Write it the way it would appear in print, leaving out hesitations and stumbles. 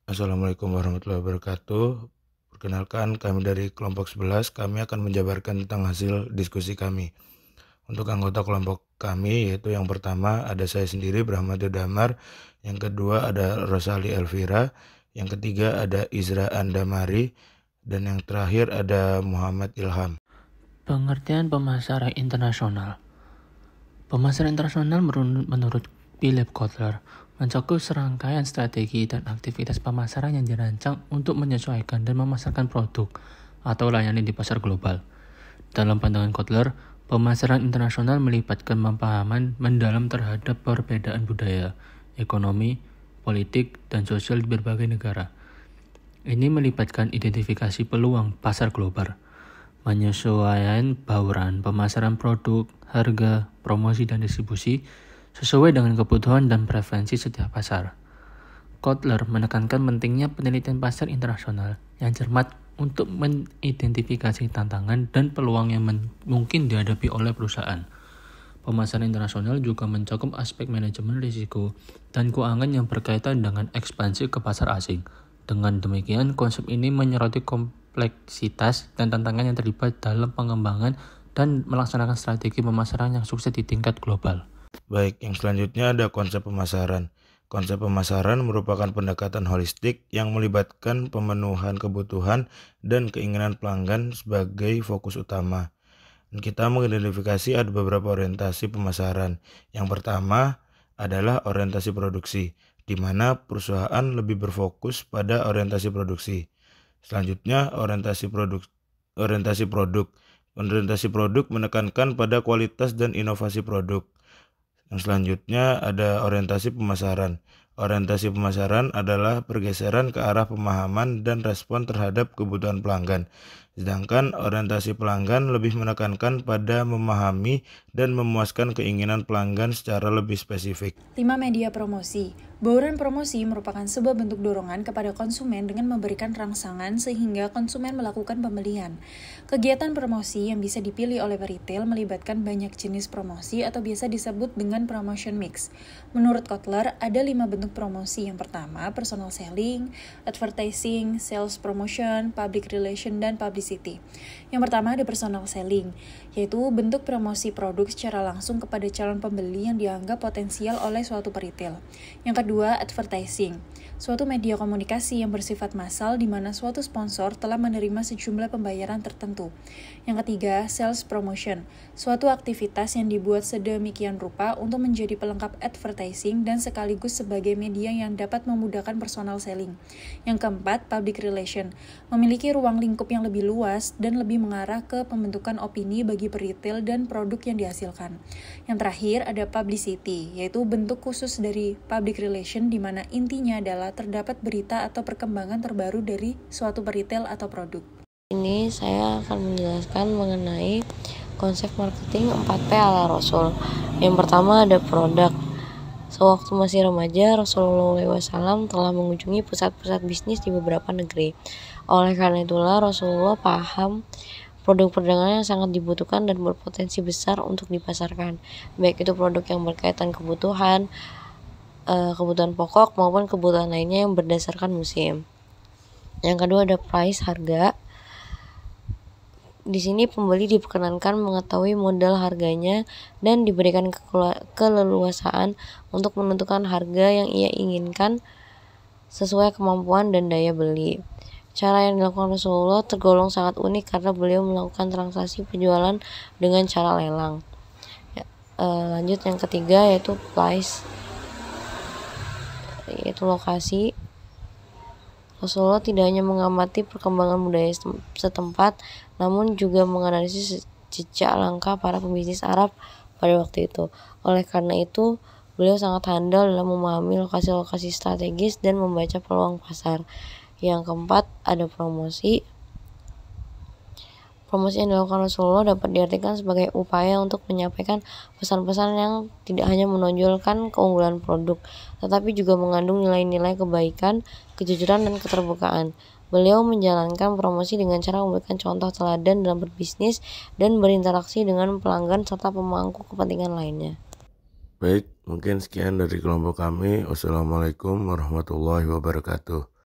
Assalamualaikum warahmatullahi wabarakatuh. Perkenalkan, kami dari kelompok 11, kami akan menjabarkan tentang hasil diskusi kami. Untuk anggota kelompok kami, yaitu yang pertama ada saya sendiri, Brahmadyo Damar, yang kedua ada Rosali Elvira, yang ketiga ada Izra Andamari, dan yang terakhir ada Muhammad Ilham. Pengertian pemasaran internasional. Pemasaran internasional menurut Philip Kotler mencakup serangkaian strategi dan aktivitas pemasaran yang dirancang untuk menyesuaikan dan memasarkan produk atau layanan di pasar global. Dalam pandangan Kotler, pemasaran internasional melibatkan pemahaman mendalam terhadap perbedaan budaya, ekonomi, politik, dan sosial di berbagai negara. Ini melibatkan identifikasi peluang pasar global, menyesuaikan bauran pemasaran produk, harga, promosi, dan distribusi sesuai dengan kebutuhan dan preferensi setiap pasar. Kotler menekankan pentingnya penelitian pasar internasional yang cermat untuk mengidentifikasi tantangan dan peluang yang mungkin dihadapi oleh perusahaan. Pemasaran internasional juga mencakup aspek manajemen risiko dan keuangan yang berkaitan dengan ekspansi ke pasar asing. Dengan demikian, konsep ini menyoroti kompleksitas dan tantangan yang terlibat dalam pengembangan dan melaksanakan strategi pemasaran yang sukses di tingkat global. Baik, yang selanjutnya ada konsep pemasaran. Konsep pemasaran merupakan pendekatan holistik yang melibatkan pemenuhan kebutuhan dan keinginan pelanggan sebagai fokus utama. Dan kita mengidentifikasi ada beberapa orientasi pemasaran. Yang pertama adalah orientasi produksi, di mana perusahaan lebih berfokus pada orientasi produksi. Selanjutnya orientasi produk. Orientasi produk menekankan pada kualitas dan inovasi produk. Yang selanjutnya ada orientasi pemasaran. Orientasi pemasaran adalah pergeseran ke arah pemahaman dan respon terhadap kebutuhan pelanggan. Sedangkan orientasi pelanggan lebih menekankan pada memahami dan memuaskan keinginan pelanggan secara lebih spesifik. 5. Media promosi. Bauran promosi merupakan sebuah bentuk dorongan kepada konsumen dengan memberikan rangsangan sehingga konsumen melakukan pembelian. Kegiatan promosi yang bisa dipilih oleh retail melibatkan banyak jenis promosi atau biasa disebut dengan promotion mix. Menurut Kotler, ada 5 bentuk promosi. Yang pertama, personal selling, advertising, sales promotion, public relation, dan publicity. Yang pertama ada personal selling, yaitu bentuk promosi produk secara langsung kepada calon pembeli yang dianggap potensial oleh suatu peritel. Yang kedua, advertising, suatu media komunikasi yang bersifat massal di mana suatu sponsor telah menerima sejumlah pembayaran tertentu. Yang ketiga, sales promotion, suatu aktivitas yang dibuat sedemikian rupa untuk menjadi pelengkap advertising dan sekaligus sebagai media yang dapat memudahkan personal selling. Yang keempat, public relation, memiliki ruang lingkup yang lebih luas dan lebih mengarah ke pembentukan opini bagi peritel dan produk yang dihasilkan. Yang terakhir ada publicity, yaitu bentuk khusus dari public relation di mana intinya adalah terdapat berita atau perkembangan terbaru dari suatu peritel atau produk. Ini saya akan menjelaskan mengenai konsep marketing 4P ala Rasul. Yang pertama ada produk. Sewaktu masih remaja, Rasulullah SAW telah mengunjungi pusat-pusat bisnis di beberapa negeri. Oleh karena itulah Rasulullah paham produk perdagangan yang sangat dibutuhkan dan berpotensi besar untuk dipasarkan, baik itu produk yang berkaitan kebutuhan pokok maupun kebutuhan lainnya yang berdasarkan musim. Yang kedua ada price, harga. Di sini pembeli diperkenankan mengetahui modal harganya dan diberikan keleluasaan untuk menentukan harga yang ia inginkan sesuai kemampuan dan daya beli. Cara yang dilakukan Rasulullah tergolong sangat unik karena beliau melakukan transaksi penjualan dengan cara lelang. Lanjut yang ketiga yaitu place, yaitu lokasi. Rasulullah tidak hanya mengamati perkembangan budaya setempat, namun juga menganalisis jejak langkah para pembisnis Arab pada waktu itu. Oleh karena itu, beliau sangat handal dalam memahami lokasi-lokasi strategis dan membaca peluang pasar. Yang keempat ada promosi. Promosi yang dilakukan Rasulullah dapat diartikan sebagai upaya untuk menyampaikan pesan-pesan yang tidak hanya menonjolkan keunggulan produk, tetapi juga mengandung nilai-nilai kebaikan, kejujuran, dan keterbukaan. Beliau menjalankan promosi dengan cara memberikan contoh teladan dalam berbisnis dan berinteraksi dengan pelanggan serta pemangku kepentingan lainnya. Baik, mungkin sekian dari kelompok kami. Wassalamualaikum warahmatullahi wabarakatuh.